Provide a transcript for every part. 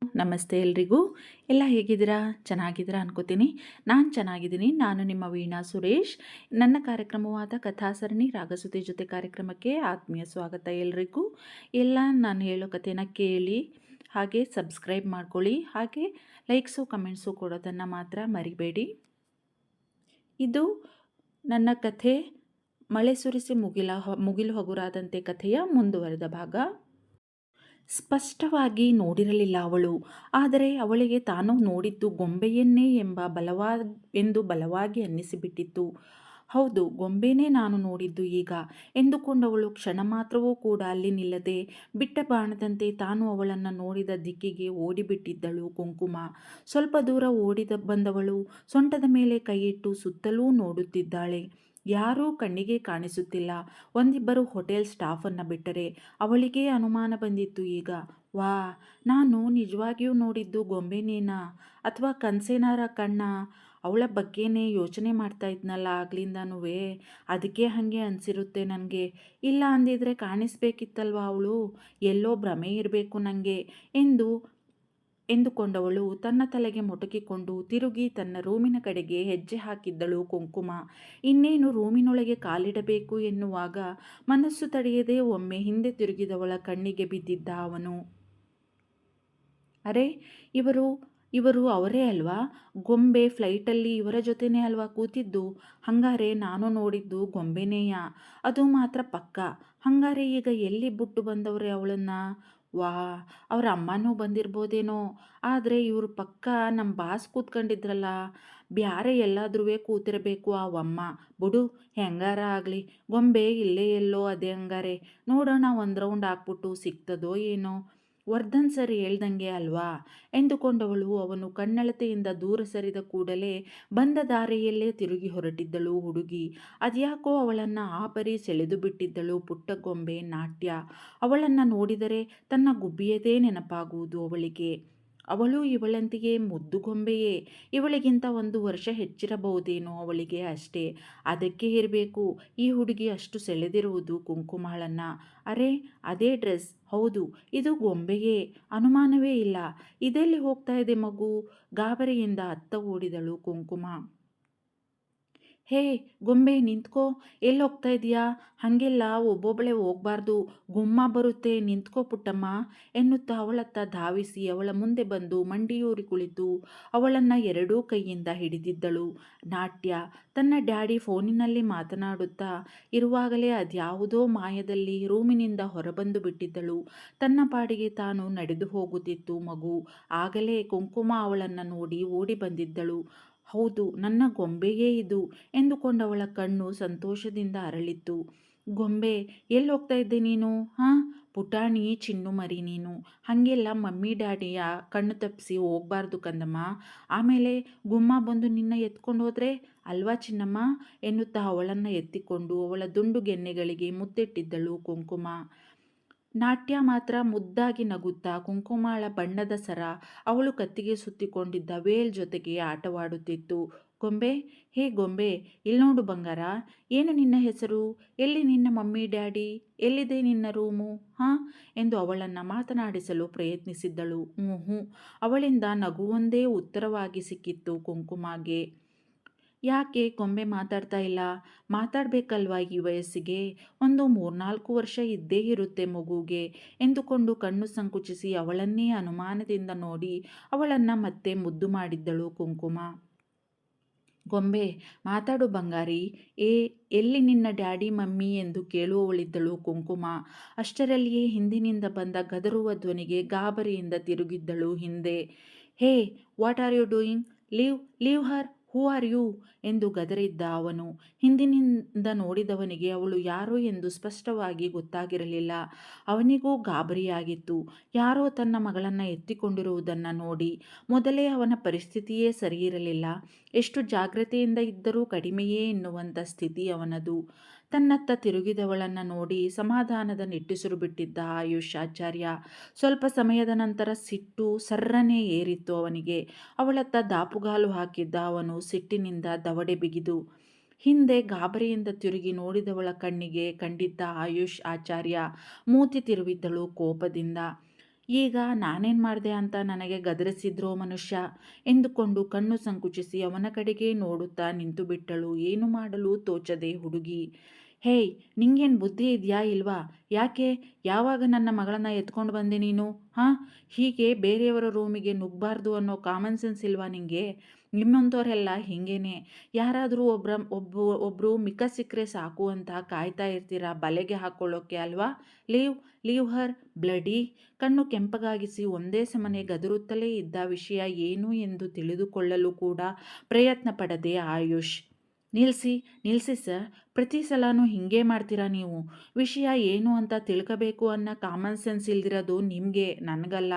ನಮಸ್ತೆ ಎಲ್ರಿಗೂ. ಎಲ್ಲ ಹೇಗಿದ್ದೀರಾ? ಚೆನ್ನಾಗಿದ್ದೀರಾ ಅನ್ಕೋತೀನಿ. ನಾನು ಚೆನ್ನಾಗಿದ್ದೀನಿ. ನಾನು ನಿಮ್ಮ ವೀಣಾ ಸುರೇಶ್. ನನ್ನ ಕಾರ್ಯಕ್ರಮವಾದ ಕಥಾಸರಣಿ ರಾಗಸುತಿ ಜೊತೆ ಕಾರ್ಯಕ್ರಮಕ್ಕೆ ಆತ್ಮೀಯ ಸ್ವಾಗತ ಎಲ್ರಿಗೂ. ಎಲ್ಲ ನಾನು ಹೇಳೋ ಕಥೆನ ಕೇಳಿ, ಹಾಗೆ ಸಬ್ಸ್ಕ್ರೈಬ್ ಮಾಡ್ಕೊಳ್ಳಿ, ಹಾಗೆ ಲೈಕ್ಸು ಕಮೆಂಟ್ಸು ಕೊಡೋದನ್ನು ಮಾತ್ರ ಮರಿಬೇಡಿ. ಇದು ನನ್ನ ಕಥೆ ಮಳೆ ಸುರಿಸಿ ಮುಗಿಲು ಹಗುರಾದಂತೆ ಕಥೆಯ ಮುಂದುವರೆದ ಭಾಗ. ಸ್ಪಷ್ಟವಾಗಿ ನೋಡಿರಲಿಲ್ಲ ಅವಳು. ಆದರೆ ಅವಳಿಗೆ ತಾನು ನೋಡಿದ್ದು ಗೊಂಬೆಯನ್ನೇ ಎಂದು ಬಲವಾಗಿ ಅನ್ನಿಸಿಬಿಟ್ಟಿತ್ತು. ಹೌದು, ಗೊಂಬೆನೇ ನಾನು ನೋಡಿದ್ದು ಈಗ ಎಂದುಕೊಂಡವಳು ಕ್ಷಣ ಮಾತ್ರವೂ ಕೂಡ ಅಲ್ಲಿ ನಿಲ್ಲದೆ ಬಿಟ್ಟ ಬಾಣದಂತೆ ತಾನು ಅವಳನ್ನು ನೋಡಿದ ದಿಕ್ಕಿಗೆ ಓಡಿಬಿಟ್ಟಿದ್ದಳು ಕುಂಕುಮ. ಸ್ವಲ್ಪ ದೂರ ಬಂದವಳು ಸೊಂಟದ ಮೇಲೆ ಕೈಯಿಟ್ಟು ಸುತ್ತಲೂ ನೋಡುತ್ತಿದ್ದಾಳೆ. ಯಾರೂ ಕಣ್ಣಿಗೆ ಕಾಣಿಸುತ್ತಿಲ್ಲ. ಒಂದಿಬ್ಬರು ಹೋಟೆಲ್ ಸ್ಟಾಫನ್ನು ಬಿಟ್ಟರೆ. ಅವಳಿಗೆ ಅನುಮಾನ ಬಂದಿತ್ತು ಈಗ. ವಾ, ನಾನು ನಿಜವಾಗಿಯೂ ನೋಡಿದ್ದು ಗೊಂಬೆನೇನಾ ಅಥವಾ ಕನಸೇನಾರ ಕಣ್ಣ? ಅವಳ ಬಗ್ಗೆನೇ ಯೋಚನೆ ಮಾಡ್ತಾ ಇದ್ನಲ್ಲ ಆಗ್ಲಿಂದನೂ. ಅದಕ್ಕೆ ಹಾಗೆ ಅನಿಸಿರುತ್ತೆ ನನಗೆ. ಇಲ್ಲ ಅಂದಿದ್ರೆ ಕಾಣಿಸ್ಬೇಕಿತ್ತಲ್ವ ಅವಳು. ಎಲ್ಲೋ ಭ್ರಮೆ ಇರಬೇಕು ನನಗೆ ಎಂದುಕೊಂಡವಳು ತನ್ನ ತಲೆಗೆ ಮೊಟಕಿಕೊಂಡು ತಿರುಗಿ ತನ್ನ ರೂಮಿನ ಕಡೆಗೆ ಹೆಜ್ಜೆ ಹಾಕಿದ್ದಳು ಕುಂಕುಮ. ಇನ್ನೇನು ರೂಮಿನೊಳಗೆ ಕಾಲಿಡಬೇಕು ಎನ್ನುವಾಗ ಮನಸ್ಸು ತಡೆಯದೆ ಒಮ್ಮೆ ಹಿಂದೆ ತಿರುಗಿದವಳ ಕಣ್ಣಿಗೆ ಬಿದ್ದಿದ್ದ ಅವನು. ಅರೆ, ಇವರು ಅವರೇ ಅಲ್ವಾ? ಗೊಂಬೆ ಫ್ಲೈಟಲ್ಲಿ ಇವರ ಜೊತೆನೇ ಅಲ್ವಾ ಕೂತಿದ್ದು? ಹಂಗಾರೆ ನಾನು ನೋಡಿದ್ದು ಗೊಂಬೆನೇಯ? ಅದು ಮಾತ್ರ ಪಕ್ಕ. ಹಂಗಾರೆ ಈಗ ಎಲ್ಲಿ ಬಿಟ್ಟು ಬಂದವ್ರೆ ಅವಳನ್ನು? ವಾ, ಅವ್ರ ಅಮ್ಮನೂ ಬಂದಿರ್ಬೋದೇನೋ. ಆದರೆ ಇವರು ಪಕ್ಕ ನಮ್ಮ ಬಾಸ್ ಕೂತ್ಕೊಂಡಿದ್ರಲ್ಲ, ಬ್ಯಾರೆ ಎಲ್ಲಾದ್ರೂ ಕೂತಿರಬೇಕು ಆ ಅಮ್ಮ. ಬಿಡು, ಹೆಂಗಾರ ಆಗಲಿ, ಗೊಂಬೆ ಇಲ್ಲೇ ಎಲ್ಲೋ ಅದೇ. ಹಂಗಾರೆ ನೋಡೋಣ, ಒಂದು ರೌಂಡ್ ಹಾಕ್ಬಿಟ್ಟು ಸಿಗ್ತದೋ ಏನೋ. ವರ್ಧನ್ ಸರ್ ಹೇಳ್ದಂಗೆ ಅಲ್ವಾ ಎಂದುಕೊಂಡವಳು ಅವನು ಕಣ್ಣಳತೆಯಿಂದ ದೂರ ಸರಿದ ಕೂಡಲೇ ಬಂದ ದಾರಿಯಲ್ಲೇ ತಿರುಗಿ ಹೊರಟಿದ್ದಳು ಹುಡುಗಿ. ಅದ್ಯಾಕೋ ಅವಳನ್ನು ಆ ಪರಿ ಸೆಳೆದು ಬಿಟ್ಟಿದ್ದಳು ಪುಟ್ಟ ಗೊಂಬೆ ನಾಟ್ಯ. ಅವಳನ್ನು ನೋಡಿದರೆ ತನ್ನ ಗುಬ್ಬಿಯದೇ ನೆನಪಾಗುವುದು ಅವಳಿಗೆ. ಅವಳು ಇವಳಂತೆಯೇ ಮುದ್ದು ಗೊಂಬೆಯೇ. ಇವಳಿಗಿಂತ 1 ವರ್ಷ ಹೆಚ್ಚಿರಬಹುದೇನೋ ಅವಳಿಗೆ ಅಷ್ಟೇ. ಅದಕ್ಕೆ ಇರಬೇಕು ಈ ಹುಡುಗಿ ಅಷ್ಟು ಸೆಳೆದಿರುವುದು ಕುಂಕುಮಳನ್ನು. ಅರೆ, ಅದೇ ಡ್ರೆಸ್. ಹೌದು, ಇದು ಗೊಂಬೆಯೇ, ಅನುಮಾನವೇ ಇಲ್ಲ. ಇದೆಲ್ಲಿ ಹೋಗ್ತಾ ಇದೆ ಮಗು? ಗಾಬರಿಯಿಂದ ಅತ್ತ ಓಡಿದಳು ಕುಂಕುಮ. ಹೇ ಗೊಂಬೆ, ನಿಂತ್ಕೋ. ಎಲ್ಲಿ ಹೋಗ್ತಾ ಇದೆಯಾ? ಹಾಗೆಲ್ಲ ಒಬ್ಬೊಬ್ಬಳೆ ಹೋಗ್ಬಾರ್ದು, ಗುಮ್ಮ ಬರುತ್ತೆ. ನಿಂತ್ಕೋ ಪುಟ್ಟಮ್ಮ ಎನ್ನುತ್ತಾ ಅವಳತ್ತ ಧಾವಿಸಿ ಅವಳ ಮುಂದೆ ಬಂದು ಮಂಡಿಯೂರಿ ಕುಳಿತು ಅವಳನ್ನು ಎರಡೂ ಕೈಯಿಂದ ಹಿಡಿದಿದ್ದಳು ನಾಟ್ಯ. ತನ್ನ ಡ್ಯಾಡಿ ಫೋನಿನಲ್ಲಿ ಮಾತನಾಡುತ್ತಾ ಇರುವಾಗಲೇ ಅದ್ಯಾವುದೋ ಮಾಯದಲ್ಲಿ ರೂಮಿನಿಂದ ಹೊರಬಂದು ಬಿಟ್ಟಿದ್ದಳು. ತನ್ನ ಪಾಡಿಗೆ ತಾನು ನಡೆದು ಹೋಗುತ್ತಿತ್ತು ಮಗು. ಆಗಲೇ ಕುಂಕುಮ ಅವಳನ್ನು ನೋಡಿ ಓಡಿ ಬಂದಿದ್ದಳು. ಹೌದು, ನನ್ನ ಗೊಂಬೆಯೇ ಇದು ಎಂದುಕೊಂಡವಳ ಕಣ್ಣು ಸಂತೋಷದಿಂದ ಅರಳಿತ್ತು. ಗೊಂಬೆ, ಎಲ್ಲಿ ಹೋಗ್ತಾ ಇದ್ದೆ ನೀನು? ಹಾಂ, ಪುಟಾಣಿ ಚಿನ್ನು ಮರಿ ನೀನು. ಹಾಗೆಲ್ಲ ಮಮ್ಮಿ ಡ್ಯಾಡಿಯ ಕಣ್ಣು ತಪ್ಪಿಸಿ ಹೋಗ್ಬಾರ್ದು ಕಂದಮ್ಮ. ಆಮೇಲೆ ಗುಮ್ಮ ಬಂದು ನಿನ್ನ ಎತ್ಕೊಂಡು ಹೋದ್ರೆ ಅಲ್ವಾ ಚಿನ್ನಮ್ಮ ಎನ್ನುತ್ತಾ ಅವಳನ್ನು ಎತ್ತಿಕೊಂಡು ಅವಳ ದುಂಡು ಗೆನ್ನೆಗಳಿಗೆ ಮುತ್ತಿಟ್ಟಿದ್ದಳು ಕುಂಕುಮ. ನಾಟ್ಯ ಮಾತ್ರ ಮುದ್ದಾಗಿ ನಗುತ್ತಾ ಕುಂಕುಮಾಳ ಬಣ್ಣದ ಸರ ಅವಳು ಕತ್ತಿಗೆ ಸುತ್ತಿಕೊಂಡಿದ್ದ ವೇಲ್ ಜೊತೆಗೆ ಆಟವಾಡುತ್ತಿತ್ತು. ಗೊಂಬೆ, ಹೇ ಗೊಂಬೆ, ಇಲ್ಲಿ ನೋಡು ಬಂಗಾರ. ಏನು ನಿನ್ನ ಹೆಸರು? ಎಲ್ಲಿ ನಿನ್ನ ಮಮ್ಮಿ ಡ್ಯಾಡಿ? ಎಲ್ಲಿದೆ ನಿನ್ನ ರೂಮು? ಹಾಂ ಎಂದು ಅವಳನ್ನು ಮಾತನಾಡಿಸಲು ಪ್ರಯತ್ನಿಸಿದ್ದಳು. ಹ್ಞೂ, ಅವಳಿಂದ ನಗುವೊಂದೇ ಉತ್ತರವಾಗಿ ಸಿಕ್ಕಿತ್ತು ಕುಂಕುಮಗೆ. ಯಾಕೆ ಗೊಂಬೆ ಮಾತಾಡ್ತಾ ಇಲ್ಲ? ಮಾತಾಡಬೇಕಲ್ವಾ ಈ ವಯಸ್ಸಿಗೆ? ಒಂದು 3-4 ವರ್ಷ ಇದ್ದೇ ಇರುತ್ತೆ ಮಗುಗೆ ಎಂದುಕೊಂಡು ಕಣ್ಣು ಸಂಕುಚಿಸಿ ಅವಳನ್ನೇ ಅನುಮಾನದಿಂದ ನೋಡಿ ಅವಳನ್ನು ಮತ್ತೆ ಮುದ್ದು ಮಾಡಿದ್ದಳು ಕುಂಕುಮ. ಗೊಂಬೆ, ಮಾತಾಡು ಬಂಗಾರಿ. ಎಲ್ಲಿ ನಿನ್ನ ಡ್ಯಾಡಿ ಮಮ್ಮಿ ಎಂದು ಕೇಳುವವಳಿದ್ದಳು ಕುಂಕುಮ. ಅಷ್ಟರಲ್ಲಿಯೇ ಹಿಂದಿನಿಂದ ಬಂದ ಗದರುವ ಧ್ವನಿಗೆ ಗಾಬರಿಯಿಂದ ತಿರುಗಿದ್ದಳು ಹಿಂದೆ. Hey, what are you doing? Leave her. Who are you ಎಂದು ಗದರಿದ್ದ ಅವನು. ಹಿಂದಿನಿಂದ ನೋಡಿದವನಿಗೆ ಅವಳು ಯಾರೋ ಎಂದು ಸ್ಪಷ್ಟವಾಗಿ ಗೊತ್ತಾಗಿರಲಿಲ್ಲ. ಅವನಿಗೂ ಗಾಬರಿಯಾಗಿತ್ತು. ಯಾರೋ ತನ್ನ ಮಗಳನ್ನು ಎತ್ತಿಕೊಂಡಿರುವುದನ್ನು ನೋಡಿ. ಮೊದಲೇ ಅವನ ಪರಿಸ್ಥಿತಿಯೇ ಸರಿಯಿರಲಿಲ್ಲ. ಎಷ್ಟು ಜಾಗ್ರತೆಯಿಂದ ಇದ್ದರೂ ಕಡಿಮೆಯೇ ಎನ್ನುವಂಥ ಸ್ಥಿತಿ ಅವನದು. ತನ್ನತ್ತ ತಿರುಗಿದವಳನ್ನು ನೋಡಿ ಸಮಾಧಾನದ ನಿಟ್ಟುಸಿರು ಬಿಟ್ಟಿದ್ದ ಆಯುಷ್ ಆಚಾರ್ಯ. ಸ್ವಲ್ಪ ಸಮಯದ ನಂತರ ಸಿಟ್ಟು ಸರ್ರನೆ ಏರಿತ್ತು ಅವನಿಗೆ. ಅವಳತ್ತ ದಾಪುಗಾಲು ಹಾಕಿದ್ದ ಅವನು ಸಿಟ್ಟಿನಿಂದ ದವಡೆ ಬಿಗಿದು ಹಿಂದೆ ಗಾಬರಿಯಿಂದ ತಿರುಗಿ ನೋಡಿದವಳ ಕಣ್ಣಿಗೆ ಕಂಡಿದ್ದ ಆಯುಷ್ ಆಚಾರ್ಯ ಮೂತಿ ತಿರುವಿದ್ದಳು ಕೋಪದಿಂದ. ಈಗ ನಾನೇನು ಮಾಡಿದೆ ಅಂತ ನನಗೆ ಗದರಿಸಿದ್ರೋ ಮನುಷ್ಯ ಎಂದುಕೊಂಡು ಕಣ್ಣು ಸಂಕುಚಿಸಿ ಅವನ ಕಡೆಗೆ ನೋಡುತ್ತಾ ನಿಂತು ಬಿಟ್ಟಳು. ಏನು ಮಾಡಲು ತೋಚದೆ ಹುಡುಗಿ. ಹೇಯ್, ನಿಂಗೇನು ಬುದ್ಧಿ ಇದೆಯಾ ಇಲ್ವಾ? ಯಾಕೆ ಯಾವಾಗ ನನ್ನ ಮಗಳನ್ನ ಎತ್ಕೊಂಡು ಬಂದೆ ನೀನು? ಹಾಂ, ಹೀಗೆ ಬೇರೆಯವರ ರೂಮಿಗೆ ನುಗ್ಗಬಾರ್ದು ಅನ್ನೋ ಕಾಮನ್ ಸೆನ್ಸ್ ಇಲ್ವಾ ನಿಂಗೆ? ನಿಮ್ಮಂಥವರೆಲ್ಲ ಹೀಗೇನೆ. ಯಾರಾದರೂ ಒಬ್ಬರು ಮಿಕ್ಕ ಸಿಕ್ಕರೆ ಸಾಕು ಅಂತ ಕಾಯ್ತಾ ಇರ್ತೀರಾ ಬಲೆಗೆ ಹಾಕ್ಕೊಳ್ಳೋಕ್ಕೆ ಅಲ್ವಾ? ಲೀವ್ ಲೀವ್ ಹರ್ ಬ್ಲಡಿ. ಕಣ್ಣು ಕೆಂಪಗಾಗಿಸಿ ಒಂದೇ ಸಮನೆ ಗದರುತ್ತಲೇ ಇದ್ದ ವಿಷಯ ಏನು ಎಂದು ತಿಳಿದುಕೊಳ್ಳಲು ಕೂಡ ಪ್ರಯತ್ನ ಪಡದೆ ಆಯುಷ್. ನಿಲ್ಲಿಸಿ ನಿಲ್ಲಿಸಿ ಸರ್, ಪ್ರತಿ ಸಲನೂ ಹೀಗೆ ಮಾಡ್ತೀರಾ ನೀವು? ವಿಷಯ ಏನು ಅಂತ ತಿಳ್ಕೋಬೇಕು ಅನ್ನೋ ಕಾಮನ್ ಸೆನ್ಸ್ ಇಲ್ದಿರೋದು ನಿಮಗೆ, ನನಗಲ್ಲ.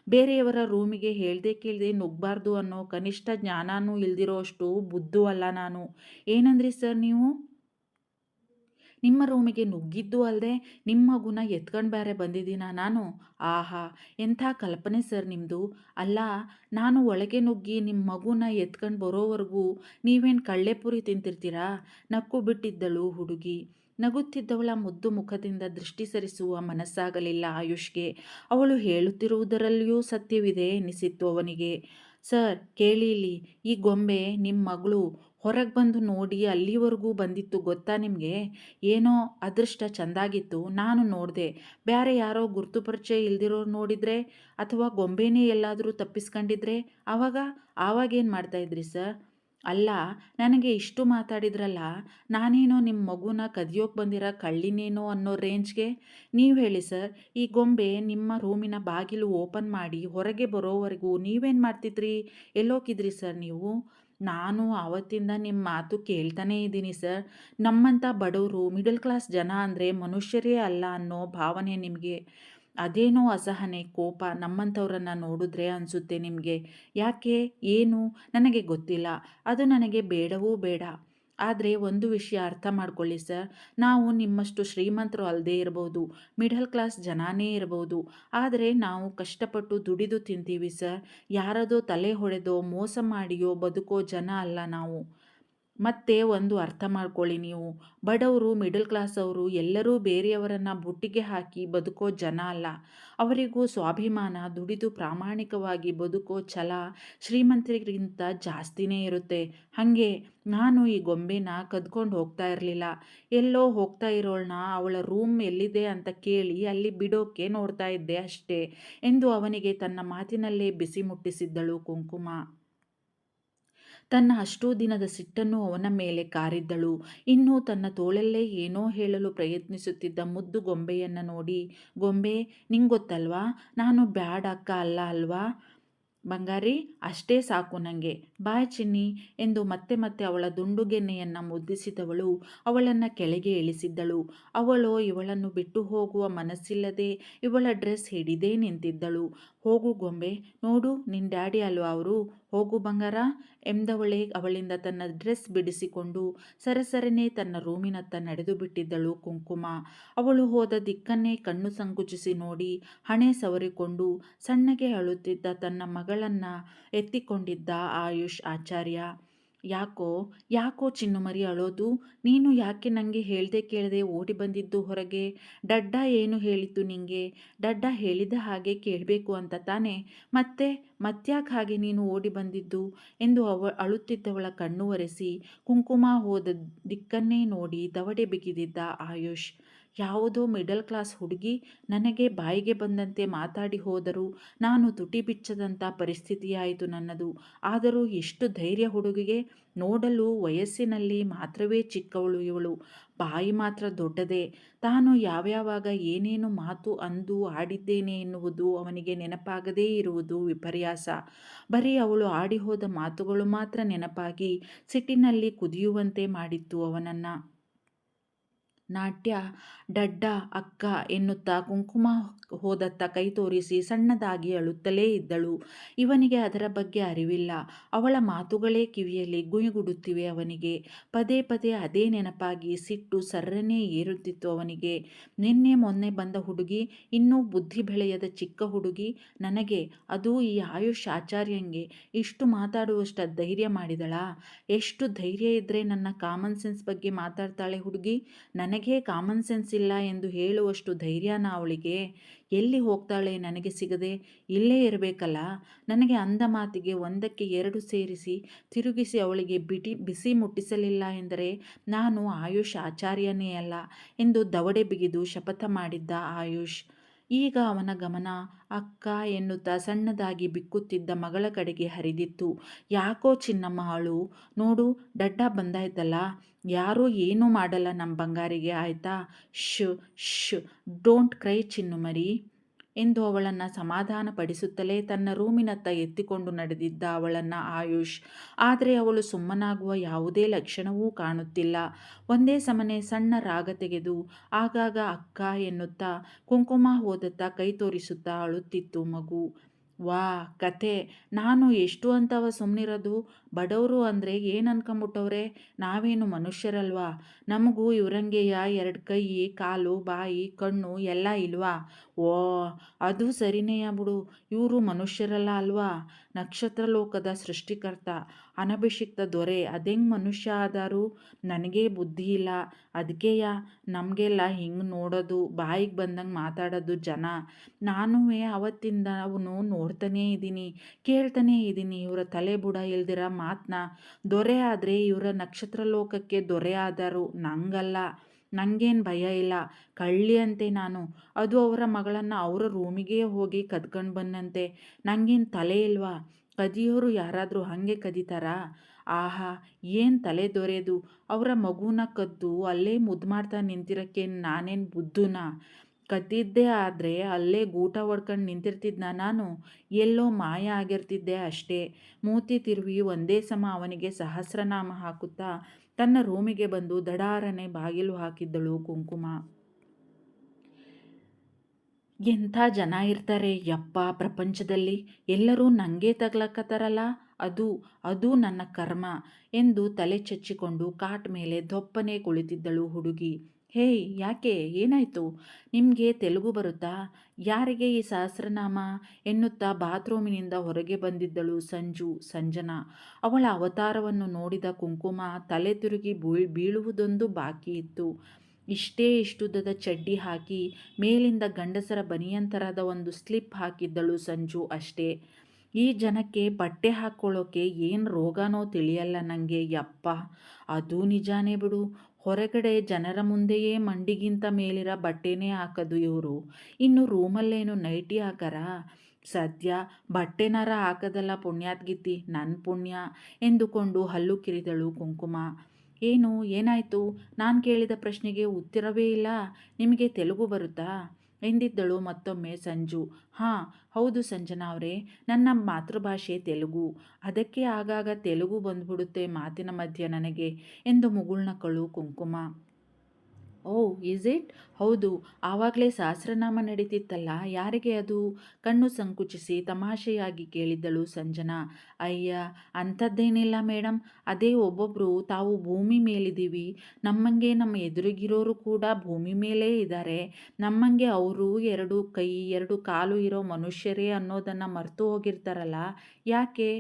ಬೇರೆಯವರ ರೂಮಿಗೆ ಹೇಳ್ದೆ ಕೇಳದೆ ನುಗ್ಗಬಾರ್ದು ಅನ್ನೋ ಕನಿಷ್ಠ ಜ್ಞಾನನೂ ಇಲ್ದಿರೋ ಅಷ್ಟು ಬುದ್ಧು ಅಲ್ಲ ನಾನು. ಏನಂದ್ರಿ ಸರ್ ನೀವು? ನಿಮ್ಮ ರೂಮಿಗೆ ನುಗ್ಗಿದ್ದು ಅಲ್ಲದೆ ನಿಮ್ಮ ಮಗುನ ಎತ್ಕೊಂಡು ಬೇರೆ ಬಂದಿದ್ದೀನಾ ನಾನು? ಆಹಾ, ಎಂಥ ಕಲ್ಪನೆ ಸರ್ ನಿಮ್ಮದು. ಅಲ್ಲ, ನಾನು ಒಳಗೆ ನುಗ್ಗಿ ನಿಮ್ಮ ಮಗುನ ಎತ್ಕೊಂಡು ಬರೋವರೆಗೂ ನೀವೇನು ಕಳ್ಳೆಪುರಿ ತಿಂತಿರ್ತೀರಾ? ನಕ್ಕು ಬಿಟ್ಟಿದ್ದಳು ಹುಡುಗಿ. ನಗುತ್ತಿದ್ದವಳ ಮುದ್ದು ಮುಖದಿಂದ ದೃಷ್ಟಿ ಸರಿಸುವ ಮನಸ್ಸಾಗಲಿಲ್ಲ ಆಯುಷ್ಗೆ. ಅವಳು ಹೇಳುತ್ತಿರುವುದರಲ್ಲಿಯೂ ಸತ್ಯವಿದೆ ಎನಿಸಿತ್ತು ಅವನಿಗೆ. ಸರ್ ಕೇಳಿ ಇಲ್ಲಿ, ಈ ಗೊಂಬೆ ನಿಮ್ಮ ಮಗಳು ಹೊರಗೆ ಬಂದು ನೋಡಿ ಅಲ್ಲಿವರೆಗೂ ಬಂದಿತ್ತು ಗೊತ್ತಾ ನಿಮಗೆ? ಏನೋ ಅದೃಷ್ಟ ಚೆಂದಾಗಿತ್ತು, ನಾನು ನೋಡಿದೆ. ಬೇರೆ ಯಾರೋ ಗುರುತು ಪರಿಚಯ ಇಲ್ದಿರೋರು ನೋಡಿದರೆ ಅಥವಾ ಗೊಂಬೆನೇ ಎಲ್ಲಾದರೂ ತಪ್ಪಿಸ್ಕೊಂಡಿದ್ರೆ ಆವಾಗೇನು ಮಾಡ್ತಾಯಿದ್ರಿ ಸರ್? ಅಲ್ಲ, ನನಗೆ ಇಷ್ಟು ಮಾತಾಡಿದ್ರಲ್ಲ, ನಾನೇನೋ ನಿಮ್ಮ ಮಗುನ ಕದಿಯೋಕೆ ಬಂದಿರೋ ಕಳ್ಳಿನೇನೋ ಅನ್ನೋ ರೇಂಜ್ಗೆ. ನೀವು ಹೇಳಿ ಸರ್, ಈ ಗೊಂಬೆ ನಿಮ್ಮ ರೂಮಿನ ಬಾಗಿಲು ಓಪನ್ ಮಾಡಿ ಹೊರಗೆ ಬರೋವರೆಗೂ ನೀವೇನು ಮಾಡ್ತಿದ್ರಿ? ಎಲ್ಲೋಗಿದ್ರಿ ಸರ್ ನೀವು? ನಾನು ಆವತ್ತಿಂದ ನಿಮ್ಮ ಮಾತು ಕೇಳ್ತಾನೇ ಇದ್ದೀನಿ ಸರ್. ನಮ್ಮಂಥ ಬಡವರು ಮಿಡಲ್ ಕ್ಲಾಸ್ ಜನ ಅಂದರೆ ಮನುಷ್ಯರೇ ಅಲ್ಲ ಅನ್ನೋ ಭಾವನೆ ನಿಮಗೆ. ಅದೇನೋ ಅಸಹನೆ, ಕೋಪ ನಮ್ಮಂಥವ್ರನ್ನ ನೋಡಿದ್ರೆ ಅನಿಸುತ್ತೆ ನಿಮಗೆ. ಯಾಕೆ, ಏನು ನನಗೆ ಗೊತ್ತಿಲ್ಲ. ಅದು ನನಗೆ ಬೇಡವೂ ಬೇಡ. ಆದರೆ ಒಂದು ವಿಷಯ ಅರ್ಥ ಮಾಡ್ಕೊಳ್ಳಿ ಸರ್, ನಾವು ನಿಮ್ಮಷ್ಟು ಶ್ರೀಮಂತರು ಅಲ್ಲದೇ ಇರ್ಬೋದು, ಮಿಡಲ್ ಕ್ಲಾಸ್ ಜನನೇ ಇರ್ಬೋದು, ಆದರೆ ನಾವು ಕಷ್ಟಪಟ್ಟು ದುಡಿದು ತಿಂತೀವಿ ಸರ್. ಯಾರದೋ ತಲೆ ಹೊಡೆದೋ ಮೋಸ ಮಾಡಿಯೋ ಬದುಕೋ ಜನ ಅಲ್ಲ ನಾವು. ಮತ್ತೆ ಒಂದು ಅರ್ಥ ಮಾಡ್ಕೊಳ್ಳಿ ನೀವು, ಬಡವರು ಮಿಡಲ್ ಕ್ಲಾಸ್ ಅವರು ಎಲ್ಲರೂ ಬೇರೆಯವರನ್ನು ಬುಟ್ಟಿಗೆ ಹಾಕಿ ಬದುಕೋ ಜನ ಅಲ್ಲ. ಅವರಿಗೂ ಸ್ವಾಭಿಮಾನ, ದುಡಿದು ಪ್ರಾಮಾಣಿಕವಾಗಿ ಬದುಕೋ ಛಲ ಶ್ರೀಮಂತರಿಗಿಂತ ಜಾಸ್ತಿನೇ ಇರುತ್ತೆ. ಹಾಗೆ ನಾನು ಈ ಗೊಂಬೆನ ಕದ್ಕೊಂಡು ಹೋಗ್ತಾ ಇರಲಿಲ್ಲ. ಎಲ್ಲೋ ಹೋಗ್ತಾ ಇರೋಳನ್ನ ಅವಳ ರೂಮ್ ಎಲ್ಲಿದೆ ಅಂತ ಕೇಳಿ ಅಲ್ಲಿ ಬಿಡೋಕ್ಕೆ ನೋಡ್ತಾ ಇದ್ದೆ ಅಷ್ಟೇ ಎಂದು ಅವನಿಗೆ ತನ್ನ ಮಾತಿನಲ್ಲೇ ಬಿಸಿ ಮುಟ್ಟಿಸಿದ್ದಳು ಕುಂಕುಮ. ತನ್ನ ಅಷ್ಟೂ ದಿನದ ಸಿಟ್ಟನ್ನು ಅವನ ಮೇಲೆ ಕಾರಿದ್ದಳು. ಇನ್ನೂ ತನ್ನ ತೋಳಲ್ಲೇ ಏನೋ ಹೇಳಲು ಪ್ರಯತ್ನಿಸುತ್ತಿದ್ದ ಮುದ್ದು ಗೊಂಬೆಯನ್ನು ನೋಡಿ, ಗೊಂಬೆ, ನಿಂಗೊತ್ತಲ್ವಾ ನಾನು ಬ್ಯಾಡ್ ಅಕ್ಕ ಅಲ್ಲ ಅಲ್ವಾ ಬಂಗಾರಿ, ಅಷ್ಟೇ ಸಾಕು ನನಗೆ, ಬಾಯ್ ಚಿನ್ನಿ ಎಂದು ಮತ್ತೆ ಮತ್ತೆ ಅವಳ ದುಂಡುಗೆನ್ನೆಯನ್ನು ಮುದ್ದಿಸಿದವಳು ಅವಳನ್ನು ಕೆಳಗೆ ಇಳಿಸಿದ್ದಳು. ಅವಳು ಇವಳನ್ನು ಬಿಟ್ಟು ಹೋಗುವ ಮನಸ್ಸಿಲ್ಲದೆ ಇವಳ ಡ್ರೆಸ್ ಹಿಡಿದೇ ನಿಂತಿದ್ದಳು. ಹೋಗು ಗೊಂಬೆ, ನೋಡು ನಿನ್ನ ಡ್ಯಾಡಿ ಅಲ್ವಾ ಅವರು, ಹೋಗು ಬಂಗಾರ ಎಂದವಳೇ ಅವಳಿಂದ ತನ್ನ ಡ್ರೆಸ್ ಬಿಡಿಸಿಕೊಂಡು ಸರಸರನೆ ತನ್ನ ರೂಮಿನತ್ತ ನಡೆದು ಬಿಟ್ಟಿದ್ದಳು ಕುಂಕುಮ. ಅವಳು ಹೋದ ದಿಕ್ಕನ್ನೇ ಕಣ್ಣು ಸಂಕುಚಿಸಿ ನೋಡಿ ಹಣೆ ಸವರಿಕೊಂಡು ಸಣ್ಣಗೆ ಅಳುತ್ತಿದ್ದ ತನ್ನ ಮಗಳನ್ನು ಎತ್ತಿಕೊಂಡಿದ್ದ ಆಯುಷ್ ಆಚಾರ್ಯ. ಯಾಕೋ ಯಾಕೋ ಚಿನ್ನುಮರಿ ಅಳೋದು? ನೀನು ಯಾಕೆ ನನಗೆ ಹೇಳ್ದೆ ಕೇಳದೆ ಓಡಿ ಬಂದಿದ್ದು ಹೊರಗೆ? ಡಡ್ಡ ಏನು ಹೇಳಿದ್ದು ನಿಂಗೆ? ಡಡ್ಡ ಹೇಳಿದ ಹಾಗೆ ಕೇಳಬೇಕು ಅಂತ ತಾನೆ? ಮತ್ತ್ಯಾಕೆ ಹಾಗೆ ನೀನು ಓಡಿ ಬಂದಿದ್ದು ಎಂದು ಅಳುತ್ತಿದ್ದವಳ ಕಣ್ಣು ಒರೆಸಿ ಕುಂಕುಮ ಹೋದ ದಿಕ್ಕನ್ನೇ ನೋಡಿ ದವಡೆ ಬಿಗಿದಿದ್ದ ಆಯುಷ್. ಯಾವುದೋ ಮಿಡಲ್ ಕ್ಲಾಸ್ ಹುಡುಗಿ ನನಗೆ ಬಾಯಿಗೆ ಬಂದಂತೆ ಮಾತಾಡಿ ಹೋದರೂ ನಾನು ತುಟಿ ಬಿಚ್ಚದಂಥ ಪರಿಸ್ಥಿತಿಯಾಯಿತು ನನ್ನದು. ಆದರೂ ಎಷ್ಟು ಧೈರ್ಯ ಹುಡುಗಿಗೆ! ನೋಡಲು ವಯಸ್ಸಿನಲ್ಲಿ ಮಾತ್ರವೇ ಚಿಕ್ಕವಳು ಇವಳು, ಬಾಯಿ ಮಾತ್ರ ದೊಡ್ಡದೇ. ತಾನು ಯಾವ್ಯಾವಾಗ ಏನೇನು ಮಾತು ಅಂದು ಆಡಿದ್ದೇನೆ ಎನ್ನುವುದು ಅವನಿಗೆ ನೆನಪಾಗದೇ ಇರುವುದು ವಿಪರ್ಯಾಸ. ಬರೀ ಅವಳು ಆಡಿಹೋದ ಮಾತುಗಳು ಮಾತ್ರ ನೆನಪಾಗಿ ಸಿಟ್ಟಿನಲ್ಲಿ ಕುದಿಯುವಂತೆ ಮಾಡಿತ್ತು ಅವನನ್ನು. ನಾಟ್ಯ, ಡಡ್ಡ, ಅಕ್ಕ ಎನ್ನುತ್ತಾ ಕುಂಕುಮ ಹೋದತ್ತ ಕೈ ತೋರಿಸಿ ಸಣ್ಣದಾಗಿ ಅಳುತ್ತಲೇ ಇದ್ದಳು. ಇವನಿಗೆ ಅದರ ಬಗ್ಗೆ ಅರಿವಿಲ್ಲ. ಅವಳ ಮಾತುಗಳೇ ಕಿವಿಯಲ್ಲಿ ಗುಯಿಗುಡುತ್ತಿವೆ ಅವನಿಗೆ. ಪದೇ ಪದೇ ಅದೇ ನೆನಪಾಗಿ ಸಿಟ್ಟು ಸರ್ರನೇ ಏರುತ್ತಿತ್ತು ಅವನಿಗೆ. ನಿನ್ನೆ ಮೊನ್ನೆ ಬಂದ ಹುಡುಗಿ, ಇನ್ನೂ ಬುದ್ಧಿ ಬೆಳೆಯದ ಚಿಕ್ಕ ಹುಡುಗಿ, ನನಗೆ, ಅದು ಈ ಆಯುಷ್ ಆಚಾರ್ಯಂಗೆ ಇಷ್ಟು ಮಾತಾಡುವಷ್ಟು ಧೈರ್ಯ ಮಾಡಿದಳಾ? ಎಷ್ಟು ಧೈರ್ಯ ಇದ್ದರೆ ನನ್ನ ಕಾಮನ್ ಸೆನ್ಸ್ ಬಗ್ಗೆ ಮಾತಾಡ್ತಾಳೆ ಹುಡುಗಿ? ನನಗೆ ನನಗೆ ಕಾಮನ್ ಸೆನ್ಸ್ ಇಲ್ಲ ಎಂದು ಹೇಳುವಷ್ಟು ಧೈರ್ಯನ ಅವಳಿಗೆ? ಎಲ್ಲಿ ಹೋಗ್ತಾಳೆ ನನಗೆ ಸಿಗದೆ? ಇಲ್ಲೇ ಇರಬೇಕಲ್ಲ. ನನಗೆ ಅಂದ ಮಾತಿಗೆ ಒಂದಕ್ಕೆ ಎರಡು ಸೇರಿಸಿ ತಿರುಗಿಸಿ ಅವಳಿಗೆ ಬಿಸಿ ಮುಟ್ಟಿಸಲಿಲ್ಲ ಎಂದರೆ ನಾನು ಆಯುಷ್ ಆಚಾರ್ಯನೇ ಅಲ್ಲ ಎಂದು ದವಡೆ ಬಿಗಿದು ಶಪಥ ಮಾಡಿದ್ದ ಆಯುಷ್. ಈಗ ಅವನ ಗಮನ ಅಕ್ಕ ಎನ್ನುತ್ತಾ ಸಣ್ಣದಾಗಿ ಬಿಕ್ಕುತ್ತಿದ್ದ ಮಗಳ ಕಡೆಗೆ ಹರಿದಿತ್ತು. ಯಾಕೋ ಚಿನ್ನಮ್ಮ ಅಳು ನೋಡು, ಡಡ್ಡ ಬಂದಾಯ್ತಲ್ಲ. ಯಾರೂ ಏನೂ ಮಾಡಲ್ಲ ನಮ್ಮ ಬಂಗಾರಿಗೆ, ಆಯ್ತಾ? ಶ್ ಶ್ ಡೋಂಟ್ ಕ್ರೈ ಚಿನ್ನು ಮರಿ ಎಂದು ಅವಳನ್ನು ಸಮಾಧಾನಪಡಿಸುತ್ತಲೇ ತನ್ನ ರೂಮಿನತ್ತ ಎತ್ತಿಕೊಂಡು ನಡೆದಿದ್ದ ಅವಳನ್ನು ಆಯುಷ್. ಆದರೆ ಅವಳು ಸುಮ್ಮನಾಗುವ ಯಾವುದೇ ಲಕ್ಷಣವೂ ಕಾಣುತ್ತಿಲ್ಲ. ಒಂದೇ ಸಮನೆ ಸಣ್ಣ ರಾಗ ತೆಗೆದು ಆಗಾಗ ಅಕ್ಕ ಎನ್ನುತ್ತಾ ಕುಂಕುಮ ಹೋದತ್ತ ಕೈ ತೋರಿಸುತ್ತಾ ಅಳುತ್ತಿತ್ತು ಮಗು. ವಾ ಕತೆ! ನಾನು ಎಷ್ಟು ಅಂತವ ಸುಮ್ಮನಿರೋದು? ಬಡವರು ಅಂದರೆ ಏನು ಅನ್ಕೊಂಬಿಟ್ಟವ್ರೆ? ನಾವೇನು ಮನುಷ್ಯರಲ್ವಾ? ನಮಗೂ ಇವರಂಗೆಯ ಎರಡು ಕೈ, ಕಾಲು, ಬಾಯಿ, ಕಣ್ಣು ಎಲ್ಲ ಇಲ್ವಾ? ಓ, ಅದು ಸರಿನೆಯ ಬಿಡು. ಇವರು ಮನುಷ್ಯರಲ್ಲ ಅಲ್ವಾ? ನಕ್ಷತ್ರ ಲೋಕದ ಸೃಷ್ಟಿಕರ್ತ, ಅನಭಿಷಿಕ್ತ ದೊರೆ ಅದೆಂಗೆ ಮನುಷ್ಯ ಆದಾರು? ನನಗೇ ಬುದ್ಧಿ ಇಲ್ಲ. ಅದಕ್ಕೆಯ ನಮಗೆಲ್ಲ ಹಿಂಗೆ ನೋಡೋದು, ಬಾಯಿಗೆ ಬಂದಂಗೆ ಮಾತಾಡೋದು ಜನ. ನಾನೂ ಅವತ್ತಿಂದ ಅವನು ನೋಡ್ತಾನೇ ಇದ್ದೀನಿ, ಕೇಳ್ತಾನೇ ಇದ್ದೀನಿ ಇವರ ತಲೆ ಬುಡ ಇಲ್ದಿರ ಮಾತನ್ನ. ದೊರೆ ಆದರೆ ಇವರ ನಕ್ಷತ್ರ ಲೋಕಕ್ಕೆ ದೊರೆ ಆದರು, ನಂಗಲ್ಲ. ನನಗೇನು ಭಯ ಇಲ್ಲ. ಕಳ್ಳಿ ಅಂತೆ ನಾನು. ಅದು ಅವರ ಮಗಳನ್ನು ಅವರ ರೂಮಿಗೆ ಹೋಗಿ ಕದ್ಕೊಂಡು ಬಂದಂತೆ. ನನಗೇನು ತಲೆ ಇಲ್ವಾ? ಕದಿಯೋರು ಯಾರಾದರೂ ಹಾಗೆ ಕದೀತಾರಾ? ಆಹಾ, ಏನು ತಲೆ ದೊರೆಯೋದು? ಅವರ ಮಗುನ ಕದ್ದು ಅಲ್ಲೇ ಮುದ್ದು ಮಾಡ್ತಾ ನಿಂತಿರೋಕ್ಕೆ ನಾನೇನು ಬುದ್ಧುನಾ? ಕದ್ದಿದ್ದೇ ಆದರೆ ಅಲ್ಲೇ ಗೂಟ ಹೊಡ್ಕೊಂಡು ನಿಂತಿರ್ತಿದ್ನ ನಾನು? ಎಲ್ಲೋ ಮಾಯ ಆಗಿರ್ತಿದ್ದೆ ಅಷ್ಟೇ. ಮೂತಿ ತಿರುವಿ ಒಂದೇ ಸಮ ಅವನಿಗೆ ಸಹಸ್ರನಾಮ ಹಾಕುತ್ತಾ ತನ್ನ ರೂಮಿಗೆ ಬಂದು ದಡಾರನೆ ಬಾಗಿಲು ಹಾಕಿದ್ದಳು ಕುಂಕುಮ. ಎಂಥ ಜನ ಇರ್ತಾರೆ ಯಪ್ಪ ಪ್ರಪಂಚದಲ್ಲಿ. ಎಲ್ಲರೂ ನನಗೆ ತಗ್ಲಕ್ಕತ್ತಾರಲ್ಲ. ಅದು ಅದು ನನ್ನ ಕರ್ಮ ಎಂದು ತಲೆ ಚಚ್ಚಿಕೊಂಡು ಕಾಟ್ ಮೇಲೆ ದೊಪ್ಪನೆ ಕುಳಿತಿದ್ದಳು ಹುಡುಗಿ. ಹೇಯ್, ಯಾಕೆ, ಏನಾಯಿತು? ನಿಮಗೆ ತೆಲುಗು ಬರುತ್ತಾ? ಯಾರಿಗೆ ಈ ಸಹಸ್ರನಾಮ ಎನ್ನುತ್ತಾ ಬಾತ್ರೂಮಿನಿಂದ ಹೊರಗೆ ಬಂದಿದ್ದಳು ಸಂಜನಾ. ಅವಳ ಅವತಾರವನ್ನು ನೋಡಿದ ಕುಂಕುಮ ತಲೆ ತಿರುಗಿ ಬೀಳುವುದೊಂದು ಬಾಕಿ ಇತ್ತು. ಇಷ್ಟುದ್ದದ ಚಡ್ಡಿ ಹಾಕಿ ಮೇಲಿಂದ ಗಂಡಸರ ಬನಿಯಂತರದ ಒಂದು ಸ್ಲಿಪ್ ಹಾಕಿದ್ದಳು ಸಂಜು ಅಷ್ಟೇ. ಈ ಜನಕ್ಕೆ ಬಟ್ಟೆ ಹಾಕ್ಕೊಳ್ಳೋಕೆ ಏನು ರೋಗನೋ ತಿಳಿಯಲ್ಲ ನನಗೆ ಯಪ್ಪ. ಅದು ನಿಜಾನೇ ಬಿಡು. ಹೊರಗಡೆ ಜನರ ಮುಂದೆಯೇ ಮಂಡಿಗಿಂತ ಮೇಲಿರೋ ಬಟ್ಟೆನೇ ಹಾಕೋದು ಇವರು. ಇನ್ನು ರೂಮಲ್ಲೇನು ನೈಟಿ ಹಾಕಾರ? ಸದ್ಯ ಬಟ್ಟೆನಾರ ಹಾಕದಲ್ಲ ಪುಣ್ಯಾತ್ಗಿತ್ತಿ, ನನ್ನ ಪುಣ್ಯ ಎಂದುಕೊಂಡು ಹಲ್ಲು ಕಿರಿದಳು ಕುಂಕುಮ. ಏನು, ಏನಾಯಿತು? ನಾನು ಕೇಳಿದ ಪ್ರಶ್ನೆಗೆ ಉತ್ತರವೇ ಇಲ್ಲ. ನಿಮಗೆ ತೆಲುಗು ಬರುತ್ತಾ ಎಂದಿದ್ದಳು ಮತ್ತೊಮ್ಮೆ ಸಂಜು. ಹಾಂ ಹೌದು ಸಂಜನಾ ಅವರೇ, ನನ್ನ ಮಾತೃಭಾಷೆ ತೆಲುಗು. ಅದಕ್ಕೆ ಆಗಾಗ ತೆಲುಗು ಬಂದ್ಬಿಡುತ್ತೆ ಮಾತಿನ ಮಧ್ಯೆ ನನಗೆ ಎಂದು ಮುಗುಳ್ನಕ್ಕಳು ಕುಂಕುಮ. ಓ, ಈಸ್ ಇಟ್? ಹೌದು, ಆವಾಗಲೇ ಸಹಸ್ರನಾಮ ನಡೀತಿತ್ತಲ್ಲ, ಯಾರಿಗೆ ಅದು? ಕಣ್ಣು ಸಂಕುಚಿಸಿ ತಮಾಷೆಯಾಗಿ ಕೇಳಿದ್ದಳು ಸಂಜನಾ. ಅಯ್ಯ, ಅಂಥದ್ದೇನಿಲ್ಲ ಮೇಡಮ್. ಅದೇ ಒಬ್ಬೊಬ್ಬರು ತಾವು ಭೂಮಿ ಮೇಲಿದ್ದೀವಿ, ನಮ್ಮಂಗೆ ನಮ್ಮ ಎದುರಿಗಿರೋರು ಕೂಡ ಭೂಮಿ ಮೇಲೇ ಇದ್ದಾರೆ, ನಮ್ಮಂಗೆ ಅವರು ಎರಡು ಕೈ ಎರಡು ಕಾಲು ಇರೋ ಮನುಷ್ಯರೇ ಅನ್ನೋದನ್ನು ಮರೆತು ಹೋಗಿರ್ತಾರಲ್ಲ. ಯಾಕೆ?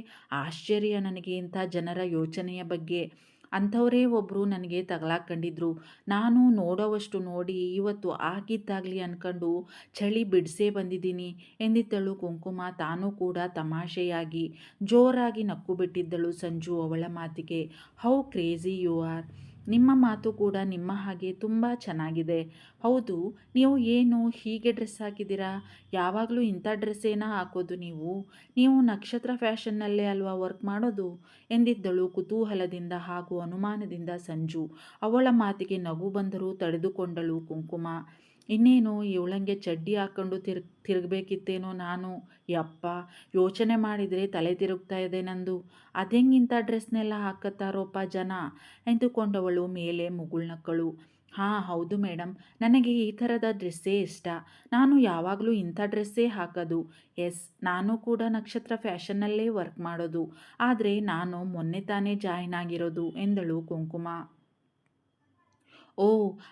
ಆಶ್ಚರ್ಯ ನನಗೆ ಇಂಥ ಜನರ ಯೋಚನೆಯ ಬಗ್ಗೆ. ಅಂಥವರೇ ಒಬ್ಬರು ನನಗೆ ತಗಲಾಕೊಂಡಿದ್ರು. ನಾನು ನೋಡೋವಷ್ಟು ನೋಡಿ ಇವತ್ತು ಆಗಿದ್ದಾಗಲಿ ಅಂದ್ಕೊಂಡು ಚಳಿ ಬಿಡಿಸೇ ಬಂದಿದ್ದೀನಿ ಎಂದಿದ್ದಳು ಕುಂಕುಮ. ತಾನೂ ಕೂಡ ತಮಾಷೆಯಾಗಿ ಜೋರಾಗಿ ನಕ್ಕು ಬಿಟ್ಟಿದ್ದಳು ಸಂಜು ಅವಳ ಮಾತಿಗೆ. How crazy you are. ನಿಮ್ಮ ಮಾತು ಕೂಡ ನಿಮ್ಮ ಹಾಗೆ ತುಂಬ ಚೆನ್ನಾಗಿದೆ. ಹೌದು, ನೀವು ಏನು ಹೀಗೆ ಡ್ರೆಸ್ ಹಾಕಿದ್ದೀರಾ? ಯಾವಾಗಲೂ ಇಂಥ ಡ್ರೆಸ್ಸೇನ ಹಾಕೋದು ನೀವು? ನೀವು ನಕ್ಷತ್ರ ಫ್ಯಾಷನ್ನಲ್ಲೇ ಅಲ್ವಾ ವರ್ಕ್ ಮಾಡೋದು ಎಂದಿದ್ದಳು ಕುತೂಹಲದಿಂದ ಹಾಗೂ ಅನುಮಾನದಿಂದ ಸಂಜು. ಅವಳ ಮಾತಿಗೆ ನಗು ಬಂದರೂ ತಡೆದುಕೊಂಡಳು ಕುಂಕುಮ. ಇನ್ನೇನು ಇವಳಂಗೆ ಚಡ್ಡಿ ಹಾಕ್ಕೊಂಡು ತಿರುಗಬೇಕಿತ್ತೇನೋ ನಾನು. ಯಪ್ಪ, ಯೋಚನೆ ಮಾಡಿದರೆ ತಲೆ ತಿರುಗ್ತಾ ಇದೆ ನಂದು. ಅದೆಂಗಿಂಥ ಡ್ರೆಸ್ನೆಲ್ಲ ಹಾಕತ್ತಾರೋಪ್ಪ ಜನ ಎಂದುಕೊಂಡವಳು ಮೇಲೆ ಮುಗುಳ್ನಕ್ಕಳು. ಹಾಂ ಹೌದು ಮೇಡಮ್, ನನಗೆ ಈ ಥರದ ಡ್ರೆಸ್ಸೇ ಇಷ್ಟ. ನಾನು ಯಾವಾಗಲೂ ಇಂಥ ಡ್ರೆಸ್ಸೇ ಹಾಕೋದು. ಎಸ್, ನಾನು ಕೂಡ ನಕ್ಷತ್ರ ಫ್ಯಾಷನ್ನಲ್ಲೇ ವರ್ಕ್ ಮಾಡೋದು. ಆದರೆ ನಾನು ಮೊನ್ನೆ ತಾನೇ ಜಾಯ್ನ್ ಆಗಿರೋದು ಎಂದಳು ಕುಂಕುಮ. ಓ,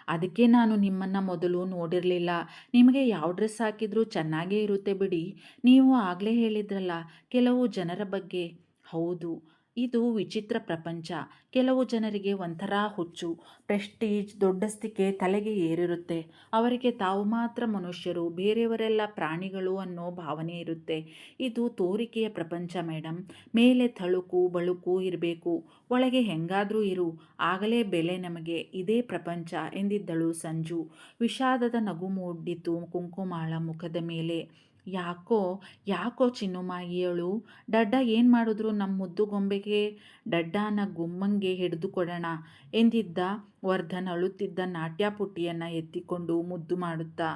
ಅದಕ್ಕೆ ನಾನು ನಿಮ್ಮನ್ನು ಮೊದಲು ನೋಡಿರಲಿಲ್ಲ. ನಿಮಗೆ ಯಾವ ಡ್ರೆಸ್ ಹಾಕಿದ್ರೂ ಚೆನ್ನಾಗೇ ಇರುತ್ತೆ ಬಿಡಿ. ನೀವು ಆಗಲೇ ಹೇಳಿದ್ರಲ್ಲ ಕೆಲವು ಜನರ ಬಗ್ಗೆ. ಹೌದು, ಇದು ವಿಚಿತ್ರ ಪ್ರಪಂಚ. ಕೆಲವು ಜನರಿಗೆ ಒಂಥರ ಹುಚ್ಚು, ಪ್ರೆಸ್ಟೀಜ್, ದೊಡ್ಡಸ್ತಿಕೆ ತಲೆಗೆ ಏರಿರುತ್ತೆ. ಅವರಿಗೆ ತಾವು ಮಾತ್ರ ಮನುಷ್ಯರು, ಬೇರೆಯವರೆಲ್ಲ ಪ್ರಾಣಿಗಳು ಅನ್ನೋ ಭಾವನೆ ಇರುತ್ತೆ. ಇದು ತೋರಿಕೆಯ ಪ್ರಪಂಚ ಮೇಡಮ್. ಮೇಲೆ ತಳುಕು ಬಳುಕು ಇರಬೇಕು, ಒಳಗೆ ಹೆಂಗಾದ್ರೂ ಇರು, ಆಗಲೇ ಬೆಲೆ ನಮಗೆ. ಇದೇ ಪ್ರಪಂಚ ಎಂದಿದ್ದಳು ಸಂಜು. ವಿಷಾದದ ನಗು ಮೂಡಿತು ಕುಂಕುಮಾಳ ಮುಖದ ಮೇಲೆ. ಯಾಕೋ ಯಾಕೋ ಚಿನ್ನುಮ್ಮ ಏಳು. ಡಡ್ಡ ಏನು ಮಾಡಿದ್ರು ನಮ್ಮ ಮುದ್ದು ಗೊಂಬೆಗೆ? ಡಡ್ಡನ ಗುಮ್ಮಂಗೆ ಹಿಡಿದು ಕೊಡೋಣ ಎಂದಿದ್ದ ವರ್ಧನ್ ಅಳುತ್ತಿದ್ದ ನಾಟ್ಯಪುಟ್ಟಿಯನ್ನು ಎತ್ತಿಕೊಂಡು ಮುದ್ದು ಮಾಡುತ್ತಾ.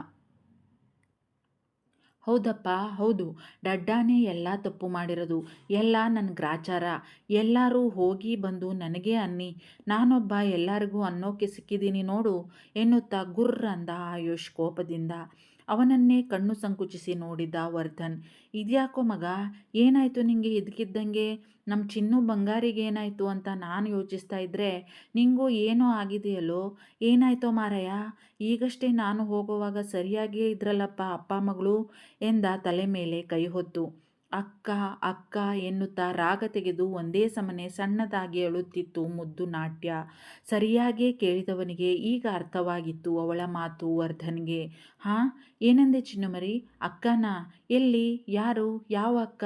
ಹೌದಪ್ಪ ಹೌದು, ಡಡ್ಡಾನೇ ಎಲ್ಲ ತಪ್ಪು ಮಾಡಿರೋದು. ಎಲ್ಲ ನನ್ನ ಗ್ರಾಚಾರ. ಎಲ್ಲರೂ ಹೋಗಿ ಬಂದು ನನಗೇ ಅನ್ನಿ, ನಾನೊಬ್ಬ ಎಲ್ಲರಿಗೂ ಅನ್ನೋಕೆ ಸಿಕ್ಕಿದ್ದೀನಿ ನೋಡು ಎನ್ನುತ್ತಾ ಗುರ್ರ ಅಂದ ಆಯುಷ್ ಕೋಪದಿಂದ. ಅವನನ್ನೇ ಕಣ್ಣು ಸಂಕುಚಿಸಿ ನೋಡಿದ ವರ್ಧನ್. ಇದ್ಯಾಕೋ ಮಗ, ಏನಾಯಿತು ನಿಂಗೆ ಇದ್ದಕ್ಕಿದ್ದಂಗೆ? ನಮ್ಮ ಚಿನ್ನು ಬಂಗಾರಿಗೇನಾಯಿತು ಅಂತ ನಾನು ಯೋಚಿಸ್ತಾ ಇದ್ದರೆ ನಿಂಗೂ ಏನೋ ಆಗಿದೆಯಲ್ಲೋ. ಏನಾಯ್ತೋ ಮಾರಾಯ? ಈಗಷ್ಟೇ ನಾನು ಹೋಗುವಾಗ ಸರಿಯಾಗಿಯೇ ಇದ್ರಲ್ಲಪ್ಪ ಅಪ್ಪ ಮಗಳು ಎಂದ ತಲೆ ಮೇಲೆ ಕೈ ಹೊತ್ತು. ಅಕ್ಕ ಅಕ್ಕ ಎನ್ನುತ್ತಾ ರಾಗ ತೆಗೆದು ಒಂದೇ ಸಮನೆ ಸಣ್ಣದಾಗಿ ಅಳುತ್ತಿತ್ತು ಮುದ್ದು ನಾಟ್ಯ. ಸರಿಯಾಗಿಯೇ ಕೇಳಿದವನಿಗೆ ಈಗ ಅರ್ಥವಾಗಿತ್ತು ಅವಳ ಮಾತು ವರ್ಧನ್ಗೆ. ಹಾಂ, ಏನಂದೆ ಚಿನ್ನುಮರಿ? ಅಕ್ಕನ? ಎಲ್ಲಿ? ಯಾರು? ಯಾವ ಅಕ್ಕ?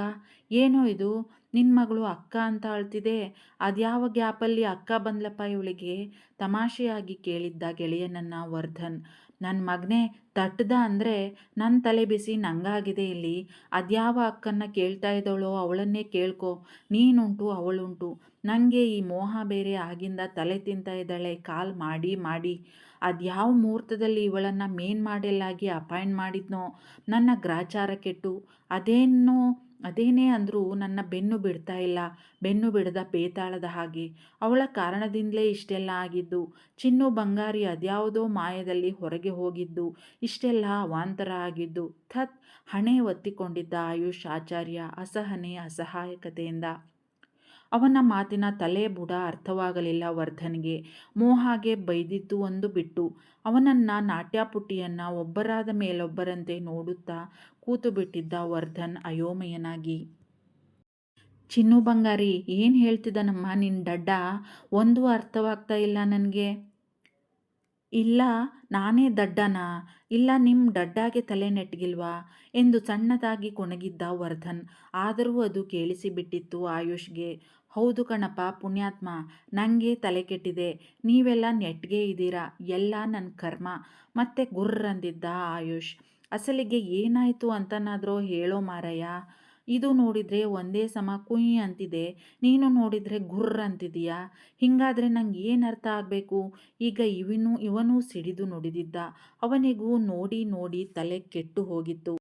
ಏನೋ ಇದು, ನಿನ್ನ ಮಗಳು ಅಕ್ಕ ಅಂತ ಅಳ್ತಿದೆ. ಅದ್ಯಾವ ಗ್ಯಾಪಲ್ಲಿ ಅಕ್ಕ ಬಂದ್ಲಪ್ಪ ಇವಳಿಗೆ? ತಮಾಷೆಯಾಗಿ ಕೇಳಿದ್ದ ಗೆಳೆಯನನ್ನ ವರ್ಧನ್. ನನ್ನ ಮಗನೇ ತಟ್ಟದ ಅಂದರೆ ನನ್ನ ತಲೆ ಬಿಸಿ ನಂಗಾಗಿದೆ ಇಲ್ಲಿ. ಅದ್ಯಾವ ಅಕ್ಕನ್ನ ಕೇಳ್ತಾ ಇದ್ದವಳೋ ಅವಳನ್ನೇ ಕೇಳ್ಕೊ. ನೀನುಂಟು ಅವಳುಂಟು. ನನಗೆ ಈ ಮೋಹ ಬೇರೆ ಆಗಿಂದ ತಲೆ ತಿಂತಾ ಇದ್ದಾಳೆ ಕಾಲ್ ಮಾಡಿ ಮಾಡಿ. ಅದ್ಯಾವ ಮುಹೂರ್ತದಲ್ಲಿ ಇವಳನ್ನು ಮೇನ್ ಮಾಡೆಲ್ಲಾಗಿ ಅಪಾಯಿಂಟ್ ಮಾಡಿದ್ನೋ ನನ್ನ ಗ್ರಾಚಾರ ಕೆಟ್ಟು. ಅದೇನೇ ಅಂದರೂ ನನ್ನ ಬೆನ್ನು ಬಿಡ್ತಾ ಇಲ್ಲ, ಬೆನ್ನು ಬಿಡದ ಬೇತಾಳದ ಹಾಗೆ. ಅವಳ ಕಾರಣದಿಂದಲೇ ಇಷ್ಟೆಲ್ಲ ಆಗಿದ್ದು. ಚಿನ್ನು ಬಂಗಾರಿ ಅದ್ಯಾವುದೋ ಮಾಯದಲ್ಲಿ ಹೊರಗೆ ಹೋಗಿದ್ದು, ಇಷ್ಟೆಲ್ಲ ಅವಾಂತರ ಆಗಿದ್ದು. ಥತ್, ಹಣೆ ಒತ್ತಿಕೊಂಡಿದ್ದ ಆಯುಷ್ ಆಚಾರ್ಯ ಅಸಹನೆ ಅಸಹಾಯಕತೆಯಿಂದ. ಅವನ ಮಾತಿನ ತಲೆ ಬುಡ ಅರ್ಥವಾಗಲಿಲ್ಲ ವರ್ಧನ್ಗೆ. ಮೋಹಾಗೆ ಬೈದಿದ್ದು ಒಂದು ಬಿಟ್ಟು ಅವನನ್ನ ನಾಟ್ಯಪುಟ್ಟಿಯನ್ನ ಒಬ್ಬರಾದ ಮೇಲೊಬ್ಬರಂತೆ ನೋಡುತ್ತಾ ಕೂತು ಬಿಟ್ಟಿದ್ದ ವರ್ಧನ್ ಅಯೋಮಯನಾಗಿ. ಚಿನ್ನು ಬಂಗಾರಿ, ಏನು ಹೇಳ್ತಿದ್ದಾನಮ್ಮ ನಿನ್ನ ಡಡ್ಡ? ಒಂದೂ ಅರ್ಥವಾಗ್ತಾ ಇಲ್ಲ ನನಗೆ. ಇಲ್ಲ ನಾನೇ ದಡ್ಡನಾ? ಇಲ್ಲ ನಿಮ್ಮ ಡಡ್ಡಾಗೆ ತಲೆ ನೆಟ್ಟಗಿಲ್ವಾ ಎಂದು ಸಣ್ಣದಾಗಿ ಕೊಣಗಿದ್ದ ವರ್ಧನ್. ಆದರೂ ಅದು ಕೇಳಿಸಿಬಿಟ್ಟಿತ್ತು ಆಯುಷ್ಗೆ. ಹೌದು ಕಣಪ್ಪ ಪುಣ್ಯಾತ್ಮ, ನನಗೆ ತಲೆ ಕೆಟ್ಟಿದೆ. ನೀವೆಲ್ಲ ನೆಟ್ಗೆ ಇದ್ದೀರಾ. ಎಲ್ಲ ನನ್ನ ಕರ್ಮ. ಮತ್ತೆ ಗುರ್ರಂದಿದ್ದ ಆಯುಷ್. ಅಸಲಿಗೆ ಏನಾಯಿತು ಅಂತನಾದರೂ ಹೇಳೋ ಮಾರಯ್ಯ. ಇದು ನೋಡಿದರೆ ಒಂದೇ ಸಮ ಕುಯ್ ಅಂತಿದೆ, ನೀನು ನೋಡಿದರೆ ಗುರ್ರ ಅಂತಿದೀಯಾ. ಹಿಂಗಾದರೆ ನಂಗೆ ಏನು ಅರ್ಥ ಆಗಬೇಕು? ಈಗ ಇವನು ಸಿಡಿದು ನುಡಿದಿದ್ದ. ಅವನಿಗೂ ನೋಡಿ ನೋಡಿ ತಲೆ ಕೆಟ್ಟು ಹೋಗಿತ್ತು.